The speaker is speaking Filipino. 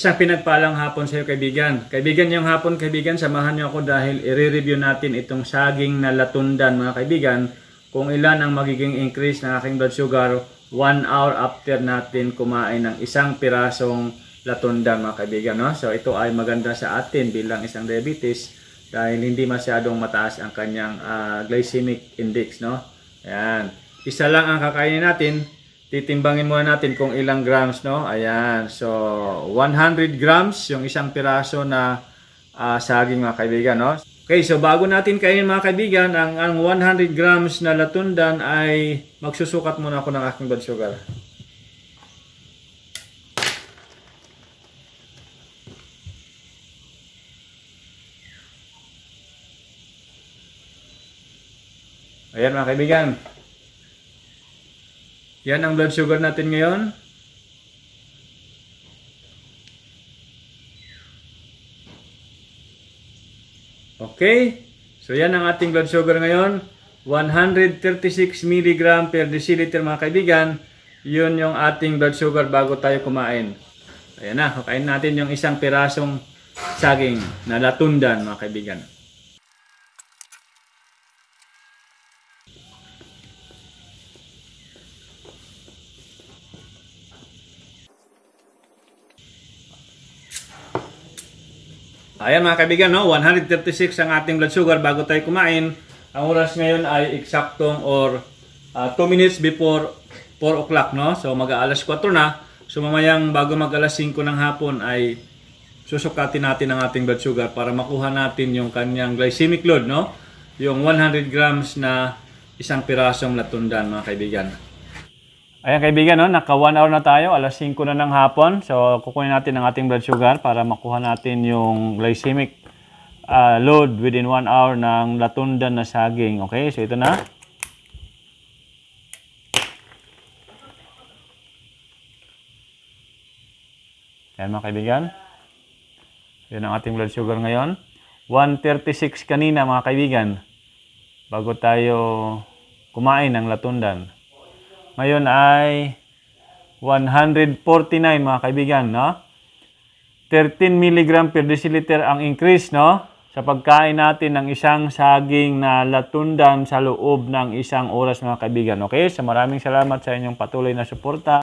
Isang pinagpalang hapon sa iyo, kaibigan. Kaibigan, yung hapon, kaibigan, samahan niyo ako dahil i-review natin itong saging na latundan, mga kaibigan, kung ilan ang magiging increase ng aking blood sugar 1 hour after natin kumain ng isang pirasong latundan, mga kaibigan. No? So ito ay maganda sa atin bilang isang diabetes dahil hindi masyadong mataas ang kanyang glycemic index. No? Ayan. Isa lang ang kakainin natin. Titimbangin muna natin kung ilang grams, no? Ayan. So, 100 grams yung isang piraso na saging, mga kaibigan, no? Okay, so bago natin kainin, mga kaibigan, ang 100 grams na latundan ay magsusukat muna ako ng aking blood sugar. Ayan, mga kaibigan. Yan ang blood sugar natin ngayon. Okay. So yan ang ating blood sugar ngayon. 136 mg per deciliter, mga kaibigan. Yun yung ating blood sugar bago tayo kumain. Ayan na. Kakain natin yung isang pirasong saging na latundan, mga kaibigan. Ayan, mga kaibigan, no? 136 ang ating blood sugar bago tayo kumain. Ang oras ngayon ay eksaktong or 2 minutes before 4 o'clock, no? So mag-aalas 4 na. So mamayang bago mag-alas 5 ng hapon ay susukatin natin ang ating blood sugar para makuha natin yung kanyang glycemic load, no? Yung 100 grams na isang pirasong latundan, mga kaibigan. Ayan, kaibigan, no? Naka 1 hour na tayo, alas 5 na ng hapon. So kukunin natin ang ating blood sugar para makuha natin yung glycemic load within 1 hour ng latundan na saging. Okay, so ito na. Ayan, mga kaibigan. Yan ang ating blood sugar ngayon. 136 kanina, mga kaibigan, bago tayo kumain ng latundan. Ngayon ay 149, mga kaibigan, no? 13 mg per deciliter ang increase, no? Sa pagkain natin ng isang saging na latundan sa loob ng isang oras, mga kaibigan. Okay? So maraming salamat sa inyong patuloy na suporta.